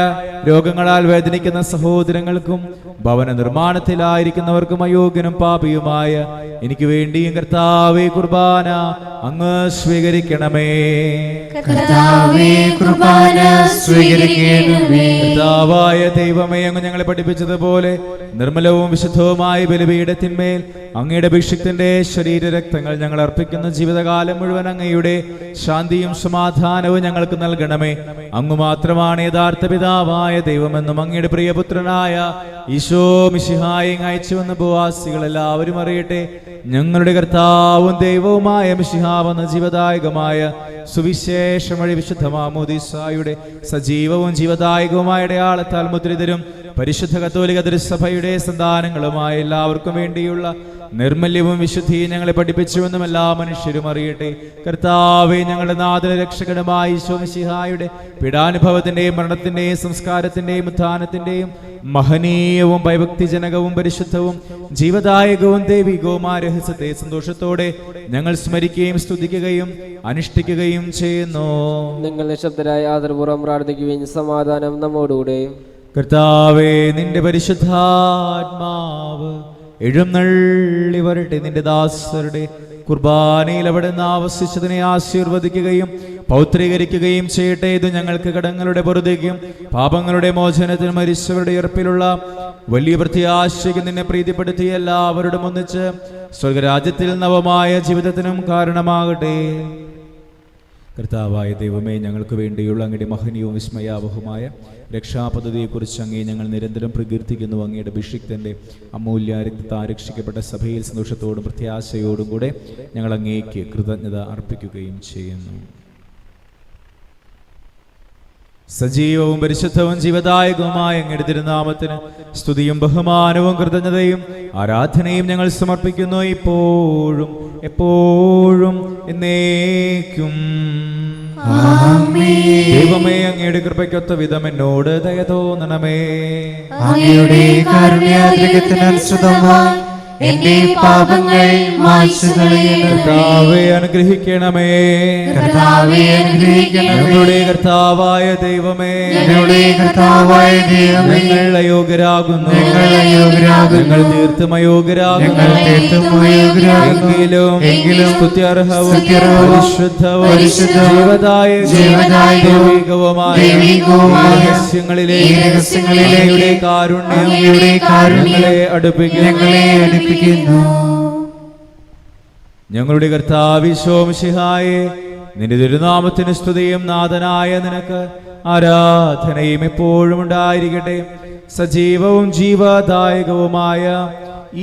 രോഗങ്ങളാൽ വേദനിക്കുന്ന സഹോദരങ്ങൾക്കും ഭവന നിർമ്മാണത്തിലായിരിക്കുന്നവർക്കും അയോഗ്യനും പാപിയുമായ എനിക്ക് വേണ്ടിയും കർത്താവേ കുർബാന അങ്ങ് സ്വീകരിക്കണമേ. കർത്താവായ ദൈവമേ, അങ്ങ് ഞങ്ങളെ പഠിപ്പിച്ചതുപോലെ നിർമ്മലവും വിശുദ്ധവുമായ ബലിപീഠത്തിന്മേൽ അങ്ങയുടെ അഭിഷിക്തന്റെ ശരീരരക്തങ്ങൾ ഞങ്ങൾ അർപ്പിക്കുന്ന ജീവിതകാലം മുഴുവൻ അങ്ങയുടെ ശാന്തിയും സമാധാനവും ഞങ്ങൾക്ക് നൽകണമേ. അങ്ങ് മാത്രമാണ് യഥാർത്ഥ പിതാവായ ദൈവമെന്നും അങ്ങയുടെ പ്രിയപുത്രനായ ഈശോ മിശിഹായെ അയച്ചുവെന്ന ഉപവാസികൾ എല്ലാവരും അറിയട്ടെ. ഞങ്ങളുടെ കർത്താവും ദൈവവുമായ മിശിഹാവെന്ന ജീവദായകമായ സുവിശേഷം വഴി വിശുദ്ധ മാമോദീസായുടെ സജീവവും ജീവദായകവുമായ അടയാളത്താൽ മുദ്രിതരും പരിശുദ്ധ കത്തോലിക തിരുസഭയുടെ സന്താനങ്ങളുമായ എല്ലാവർക്കും വേണ്ടിയുള്ള നിർമ്മല്യവും വിശുദ്ധിയും ഞങ്ങളെ പഠിപ്പിച്ചുവെന്നും എല്ലാ മനുഷ്യരും അറിയട്ടെ. കർത്താവേ, ഞങ്ങളുടെ നാഥന രക്ഷകനുമായ ഈശോ മിശിഹായുടെ പീഡാനുഭവത്തിന്റെയും മരണത്തിന്റെയും സംസ്കാരത്തിന്റെയും ഉത്ഥാനത്തിന്റെയും മഹനീയവും ഭയഭക്തിജനകവും പരിശുദ്ധവും ജീവദായകവും ദൈവികവുമായ രഹസ്യത്തെ സന്തോഷത്തോടെ ഞങ്ങൾ സ്മരിക്കുകയും സ്തുതിക്കുകയും അനുഷ്ഠിക്കുകയും ചെയ്യുന്നു. നിങ്ങൾ നിശബ്ദരായ ആദരപൂർവ്വം പ്രാർത്ഥിക്കുകയും സമാധാനം നമ്മോടുകൂടെ. കർത്താവേ, നിന്റെ പരിശുദ്ധാത്മാവ് എഴുന്നള്ളി വരട്ടെ. നിന്റെ ദാസരുടെ കുർബാനയിൽ അവിടെ നിന്ന് ആവശിച്ചതിനെ ആശീർവദിക്കുകയും പൗത്രീകരിക്കുകയും ചെയ്യട്ടെ. ഇത് ഞങ്ങൾക്ക് കടങ്ങളുടെ പൊറുതിക്കും പാപങ്ങളുടെ മോചനത്തിനും മരിച്ചവരുടെ ഉയർപ്പിലുള്ള വലിയ പ്രത്യാശയ്ക്ക് നിന്നെ പ്രീതിപ്പെടുത്തി എല്ലാവരോടും ഒന്നിച്ച് സ്വർഗരാജ്യത്തിൽ നവമായ ജീവിതത്തിനും കാരണമാകട്ടെ. കർത്താവായ ദൈവമേ, ഞങ്ങൾക്ക് വേണ്ടിയുള്ള അങ്ങയുടെ മഹനീയവും വിസ്മയാവഹമായ രക്ഷാപദ്ധതിയെക്കുറിച്ച് അങ്ങേ ഞങ്ങൾ നിരന്തരം പ്രകീർത്തിക്കുന്നു. അങ്ങയുടെ അഭിഷിക്തന്റെ അമൂല്യ രക്തത്താൽ രക്ഷിക്കപ്പെട്ട സഭയിൽ സന്തോഷത്തോടും പ്രത്യാശയോടും കൂടെ ഞങ്ങൾ അങ്ങേക്ക് കൃതജ്ഞത അർപ്പിക്കുകയും ചെയ്യുന്നു. സജീവവും പരിശുദ്ധവും ജീവദായകവുമായ അങ്ങയുടെ തിരുനാമത്തിന് സ്തുതിയും ബഹുമാനവും കൃതജ്ഞതയും ആരാധനയും ഞങ്ങൾ സമർപ്പിക്കുന്നു, ഇപ്പോഴും എപ്പോഴും എന്നേക്കും. ദൈവമേ, അങ്ങയുടെ കൃപയ്ക്കൊത്ത വിധം എന്നോട് ദയ തോന്നണമേ. അങ്ങയുടെ കാരുണ്യാതിരകത്തിനനുസൃതമായി എന്റെ പാപങ്ങൾ മായ്ച്ചു കളയണമേ. കർത്താവേ അനുഗ്രഹിക്കണമേ. കർത്താവേ അനുഗ്രഹിക്കണമേ. ഞങ്ങളുടെ കർത്താവായ ദൈവമേ, ഞങ്ങളുടെ കർത്താവായ ദൈവമേ, ഞങ്ങൾ അയോഗ്യരാകുന്നു. ഞങ്ങൾ അയോഗ്യരാകുന്നു. ഞങ്ങൾ തീർത്തും അയോഗ്യരാകുന്നു. ഞങ്ങൾ തീർത്തും അയോഗ്യരാകുന്നു. എങ്കിലും സ്തുത്യർഹവും സ്തുത്യർഹവും പരിശുദ്ധവും ജീവദായകവും ദൈവികവുമായ ദൈവികവുമായ രഹസ്യങ്ങളിലെ രഹസ്യങ്ങളിലെ അങ്ങയുടെ കാരുണ്യം അങ്ങയുടെ കാരുണ്യം ഞങ്ങളെ അടുപ്പിക്കുന്നു. ഞങ്ങളുടെ കർത്താവിശ്വം ശിഹായെ, നിന്റെ തിരുനാമത്തിന് സ്തുതിയും നാഥനായ നിനക്ക് ആരാധനയും എപ്പോഴും ഉണ്ടായിരിക്കട്ടെ. സജീവവും ജീവദായകവുമായ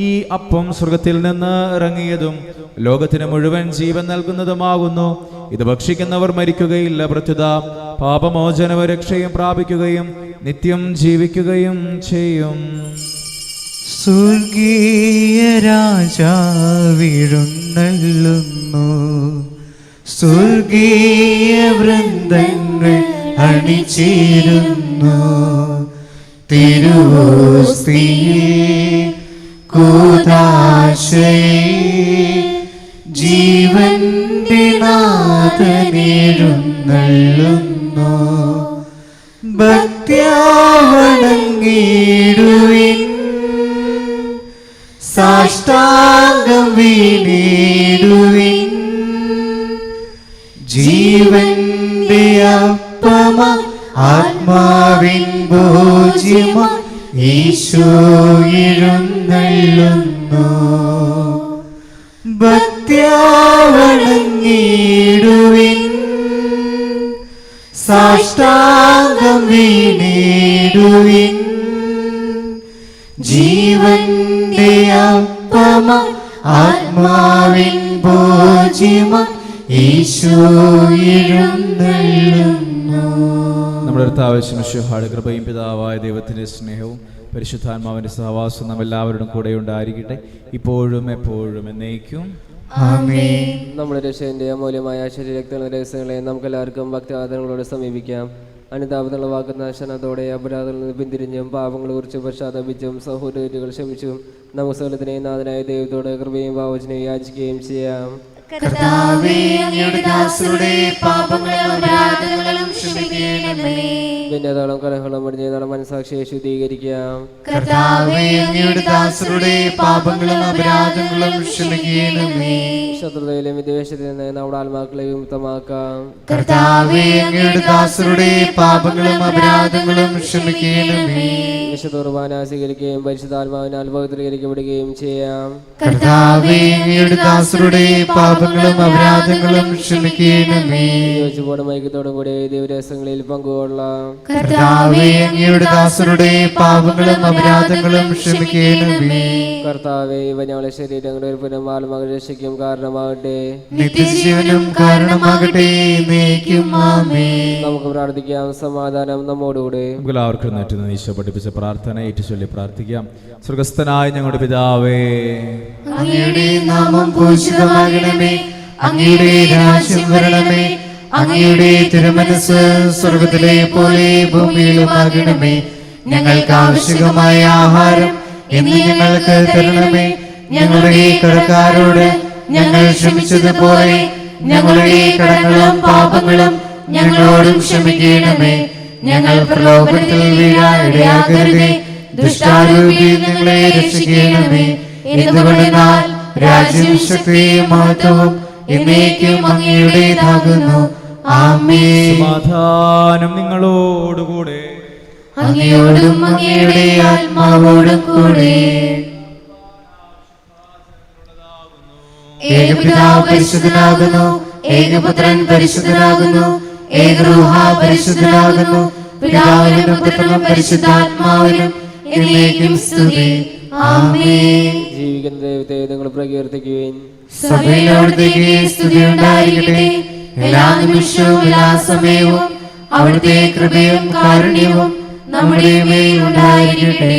ഈ അപ്പം സ്വർഗത്തിൽ നിന്ന് ഇറങ്ങിയതും ലോകത്തിന് മുഴുവൻ ജീവൻ നൽകുന്നതുമാകുന്നു. ഇത് ഭക്ഷിക്കുന്നവർ മരിക്കുകയില്ല, പ്രത്യുത പാപമോചനവും രക്ഷയും പ്രാപിക്കുകയും നിത്യം ജീവിക്കുകയും ചെയ്യും. സ്വർഗീയ രാജാവിഴുന്നള്ളുന്നു, സ്വർഗീയ വൃന്ദങ്ങൾ അണിചേരുന്നു. തിരുവോസ്തിയിൽ കൂദാശയിൽ ജീവന്റെ നാഥനെഴുന്നള്ളുന്നു. ഭക്ത്യാ വണങ്ങിടുവിൻ, സാഷ്ടാംഗം വീണിടുവിൻ. ജീവന്റെ അപ്പമാ ആത്മാവിൻ ഭോജ്യമാ ഈശോ എഴുന്നള്ളുന്നു. ഭക്ത്യാ വണങ്ങിടുവിൻ, സാഷ്ടാംഗം വീണിടുവിൻ. ജീവന്റെ അപ്പമാ ആത്മാവിൻ ഭോജ്യമാ ഈശോ എഴുന്നള്ളുന്നു. നമ്മുടെ കർത്താവിശ്വമിശിഹായുടെ കൃപയും പിതാവായ ദൈവത്തിന്റെ സ്നേഹവും പരിശുദ്ധാത്മാവിന്റെ സഹവാസവും നാം എല്ലാവരുടെയും കൂടെ ഉണ്ടായിരിക്കട്ടെ, ഇപ്പോഴും എപ്പോഴും എന്നേക്കും. ആമേൻ. നമ്മുടെ രക്ഷന്റെ അമൂല്യമായ ശരീരരക്തങ്ങളുടെ രഹസ്യങ്ങളെ നമുക്ക് എല്ലാവർക്കും ഭക്തിയാദരങ്ങളോട് സമീപിക്കാം. അനുതാപത്തിലുള്ള വാക്കുന്ന ക്ഷണത്തോടെ അപരാധങ്ങളിൽ നിന്ന് പിന്തിരിഞ്ഞും പാപങ്ങളെ കുറിച്ച് പശ്ചാത്തപിച്ചും സഹോദരങ്ങൾ ക്ഷമിച്ചും നമുക്ക് സകലത്തിനെ നാഥനായ ദൈവത്തോട് കൃപയും ഭാവചനയും യാചിക്കുകയും ചെയ്യാം. കർത്താവേ, അങ്ങയുടെ ദാസരുടെ പാപങ്ങളും അപരാധങ്ങളും ക്ഷമിക്കണമേ. ഭിന്നതകളും കലഹങ്ങളും അടിഞ്ഞ് നമ്മുടെ മനസ്സാക്ഷിയെ ശുദ്ധീകരിക്കാം. കർത്താവേ, അങ്ങയുടെ ദാസരുടെ പാപങ്ങളും അപരാധങ്ങളും ക്ഷമിക്കണമേ. ശത്രുതയിലും വിദ്വേഷത്തിൽ നിന്ന് നമ്മുടെ ആത്മാക്കളെ വിമുക്തമാക്കാം. കർത്താവേ, അങ്ങയുടെ ദാസരുടെ പാപങ്ങളും അപരാധങ്ങളും ക്ഷമിക്കണമേ. വിശുദ്ധ കുർബാന സ്വീകരിക്കുകയും പരിശുദ്ധാത്മാവിനാൽ പവിത്രീകരിക്കപ്പെടുകയും ചെയ്യാം. കർത്താവേ, അങ്ങയുടെ ദാസരുടെ പാപങ്ങളും അപരാധങ്ങളും ക്ഷമിക്കണമേ. യോജിപ്പോടും ഐക്യത്തോടും കൂടി ദൈവരഹസ്യങ്ങളിൽ പങ്കുകൊള്ളാം. കർത്താവേ, അങ്ങയുടെ ദാസരുടെ പാപങ്ങളും അപരാധങ്ങളും ക്ഷമിക്കണമേ. കർത്താവേ, ഇവ ഞങ്ങളുടെ ശരീരങ്ങളുടെ ഉയർപ്പിനും ആത്മാക്കളുടെ രക്ഷയ്ക്കും കാരണമാകട്ടെ, നിത്യജീവനും കാരണമാകട്ടെ. എന്നേക്കും ആമേൻ. നമുക്ക് പ്രാർത്ഥിക്കാം. സമാധാനം നമ്മോടുകൂടെ. നമുക്ക് എല്ലാവർക്കും നറ്റുന്ന ഈശോ പഠിപ്പിച്ച പ്രാർത്ഥന ഏറ്റുചൊല്ലി പ്രാർത്ഥിക്കാം. സ്വർഗസ്ഥനായ ഞങ്ങളുടെ പിതാവേ, അങ്ങയുടെ നാമം പൂജിതമാകണമേ. അങ്ങയുടെ രാജ്യം വരണമേ. അങ്ങയുടെ തിരുമനസ് സ്വർഗത്തിലെ പോലെ ഭൂമിയിലുമാകണമേ. ഞങ്ങൾക്ക് ആവശ്യമായ ആഹാരം ഇന്ന് ഞങ്ങൾക്ക് തരണമേ. ഞങ്ങളുടെ കടക്കാരോട് ഞങ്ങൾ ക്ഷമിച്ചതുപോലെ ഞങ്ങളുടെ കടങ്ങളും പാപങ്ങളും ഞങ്ങളോടും ക്ഷമിക്കണമേ. ഞങ്ങൾ പ്രലോഭനത്തിൽ വീഴാൻ ഇടയാകരുതേ. ദുഷ്ടാരൂപിയിൽ ഞങ്ങളെ രക്ഷിക്കണമേ. എന്തുകൊണ്ടെന്നാൽ രാജ്യവും ശക്തിയും മഹത്വവും എന്നേക്കും അങ്ങയുടേതാകുന്നു. ആമേൻ. സമാധാനം നിങ്ങളോടുകൂടെ. അങ്ങയോടും അങ്ങയുടെ ആത്മാവോടും കൂടെ. ഏകപിതാവ് പരിശുദ്ധനാകുന്നു, ഏകപുത്രൻ പരിശുദ്ധനാകുന്നു, ഏകരൂഹ പരിശുദ്ധനാകുന്നു, പിതാവിനും പുത്രനും പരിശുദ്ധാത്മാവിനും എന്നേക്കും സ്തുതി. ആമേൻ. ജീവിക്കുന്ന ദൈവത്തെ നിങ്ങൾ പ്രകീർത്തിക്കുകയും സഭയിൽ അവിടുത്തേക്ക് സ്തുതി ഉണ്ടായിരിക്കട്ടെ. എല്ലാ നിമിഷവും എല്ലാ സമയവും അവിടുത്തെ കൃപയും കാരുണ്യവും നമ്മുടെ മേൽ ഉണ്ടായിരിക്കട്ടെ.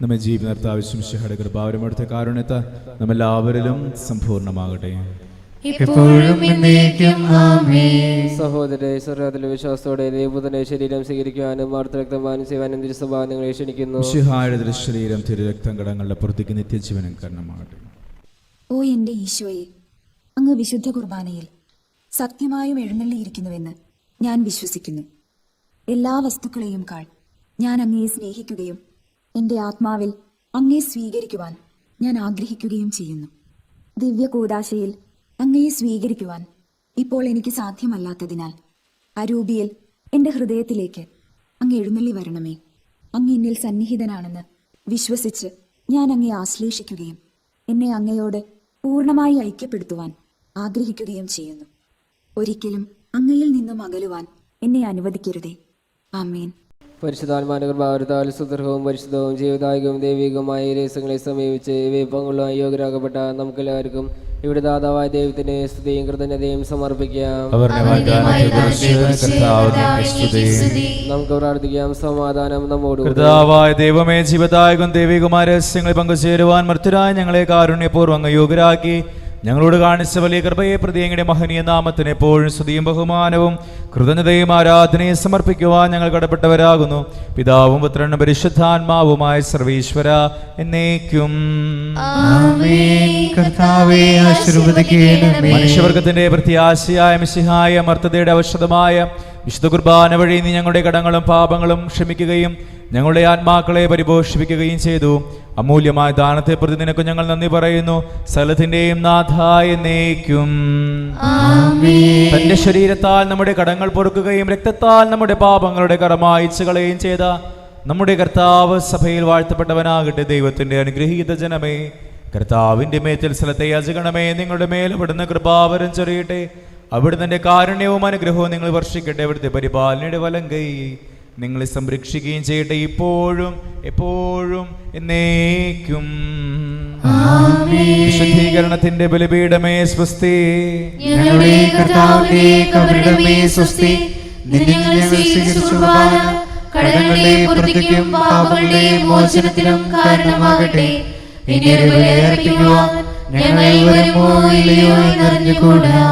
നമ്മെ ജീവിത നിർത്താവശ്യം കൃപാവരും അടുത്ത കാരുണ്യത്തെ നമ്മെല്ലാവരിലും സമ്പൂർണ്ണമാകട്ടെ. എപ്പോഴും എന്നേക്കും ആമേൻ. സഹോദരരെ, സ്വർഗ്ഗത്തിലെ വിശ്വാസത്തോടെ ദൈവപുത്രന്റെ ശരീരം സ്വീകരിക്കുവാനും വാർത്ത രക്തമാനം ചെയ്യുവാനും തിരുസഭ നിങ്ങളെ ക്ഷണിക്കുന്നു. മിശിഹായുടെ തിരുശരീരം തിരുരക്തം കടങ്ങളുടെ പുറത്തേക്ക് നിത്യജീവനം കാരണമാകട്ടെ. ഓ എൻ്റെ ഈശോയെ, അങ്ങ് വിശുദ്ധ കുർബാനയിൽ സത്യമായും എഴുന്നള്ളിയിരിക്കുന്നുവെന്ന് ഞാൻ വിശ്വസിക്കുന്നു. എല്ലാ വസ്തുക്കളെയും കാൾ ഞാൻ അങ്ങയെ സ്നേഹിക്കുകയും എൻ്റെ ആത്മാവിൽ അങ്ങയെ സ്വീകരിക്കുവാൻ ഞാൻ ആഗ്രഹിക്കുകയും ചെയ്യുന്നു. ദിവ്യ കൂദാശയിൽ അങ്ങയെ സ്വീകരിക്കുവാൻ ഇപ്പോൾ എനിക്ക് സാധ്യമല്ലാത്തതിനാൽ അരൂപിയിൽ എൻ്റെ ഹൃദയത്തിലേക്ക് അങ്ങ് എഴുന്നള്ളി വരണമേ. അങ്ങ് എന്നിൽ സന്നിഹിതനാണെന്ന് വിശ്വസിച്ച് ഞാൻ അങ്ങയെ ആശ്ലേഷിക്കുകയും എന്നെ അങ്ങയോട് പൂർണ്ണമായി ഐക്യപ്പെടുത്തുവാൻ ആഗ്രഹിക്കുകയും ചെയ്യുന്നു. ഒരിക്കലും അങ്ങയിൽ നിന്നും അകലുവാൻ എന്നെ അനുവദിക്കരുതേ. ആമേൻ. പരിശുദ്ധാത്മാവിന്റെ കൃപാവരത്താൽ സുദൃഢവും പരിശുദ്ധവും ജീവദായകവും ദൈവികവുമായ രഹസ്യങ്ങളെ സമീപിച്ച് ഇവയെ പങ്കുള്ള യോഗ്യരാകപ്പെട്ട നമുക്കെല്ലാവർക്കും ഇവിടെ ദാതാവായ ദൈവത്തിന് സ്തുതിയും കൃതജ്ഞതയും സമർപ്പിക്കാം. നമുക്ക് പ്രാർത്ഥിക്കാം. സമാധാനം നമ്മോട്. കർത്താവായ ദൈവമേ, ജീവദായകം ദൈവികമായ രഹസ്യങ്ങളെ പങ്കുചേരുവാൻ മർത്യരായ ഞങ്ങളെ കാരുണ്യപൂർവ്വം യോഗ്യരാക്കി ഞങ്ങളോട് കാണിച്ച വലിയ കൃപയെ പ്രതി അങ്ങയുടെ മഹനീയ നാമത്തിന് എപ്പോഴും സ്തുതിയും ബഹുമാനവും കൃതജ്ഞതയും ആരാധനയും സമർപ്പിക്കുവാൻ ഞങ്ങൾ കടപ്പെട്ടവരാകുന്നു. പിതാവും പുത്രനും പരിശുദ്ധാത്മാവുമായ സർവീശ്വര എന്നേക്കും ആമേൻ. കർത്താവേ, ആശീർവദിക്കണമേ. മനുഷ്യവർഗത്തിന്റെ പ്രത്യാശയായ മിശിഹായ മർത്തതയുടെ ഔഷധമായ വിശുദ്ധ കുർബാന വഴി നീ ഞങ്ങളുടെ കടങ്ങളും പാപങ്ങളും ക്ഷമിക്കുകയും ഞങ്ങളുടെ ആത്മാക്കളെ പരിപോഷിപ്പിക്കുകയും ചെയ്തു. അമൂല്യമായ ദാനത്തെ പ്രതി നിനക്ക് ഞങ്ങൾ നന്ദി പറയുന്നു. സകലത്തിന്റെയും നാഥായ എന്നേക്കും. തന്റെ ശരീരത്താൽ നമ്മുടെ കടങ്ങൾ പൊറുക്കുകയും രക്തത്താൽ നമ്മുടെ പാപങ്ങളുടെ കട മായ്ച്ചു കളയുകയും ചെയ്ത നമ്മുടെ കർത്താവ് സഭയിൽ വാഴ്ത്തപ്പെട്ടവനാകട്ടെ. ദൈവത്തിന്റെ അനുഗ്രഹീത ജനമേ, കർത്താവിന്റെ മേത്തിൽ സ്ഥലത്തെ യാചകണമേ. നിങ്ങളുടെ മേൽ അവിടുന്ന് കൃപാവരം ചൊരിയട്ടെ. അവിടുന്ന് കാരുണ്യവും അനുഗ്രഹവും നിങ്ങൾ വർഷിക്കട്ടെ. അവിടുത്തെ പരിപാലനയുടെ വലം കൈ നിങ്ങളെ സംരക്ഷിക്കുകയും ചെയ്യട്ടെ, ഇപ്പോഴും എപ്പോഴും എന്നേക്കും. വിശുദ്ധീകരണത്തിന്റെ ബലിപീഠമേ സ്വസ്തി. ഞങ്ങളുടെ കർത്താവിന്റെ കബറിടമേ സ്വസ്തി. നിന്നെ ഞങ്ങൾ സ്വീകരിച്ച കുർബാന കടങ്ങളുടെ പുറത്തേക്കും പാപങ്ങളുടെ മോചനത്തിനും കാരണമാകട്ടെ. ഇനി ഒരു ബലി അർപ്പിക്കുവാൻ ഞങ്ങൾ വരുമോ ഇല്ലയോ എന്നറിഞ്ഞുകൂടാ.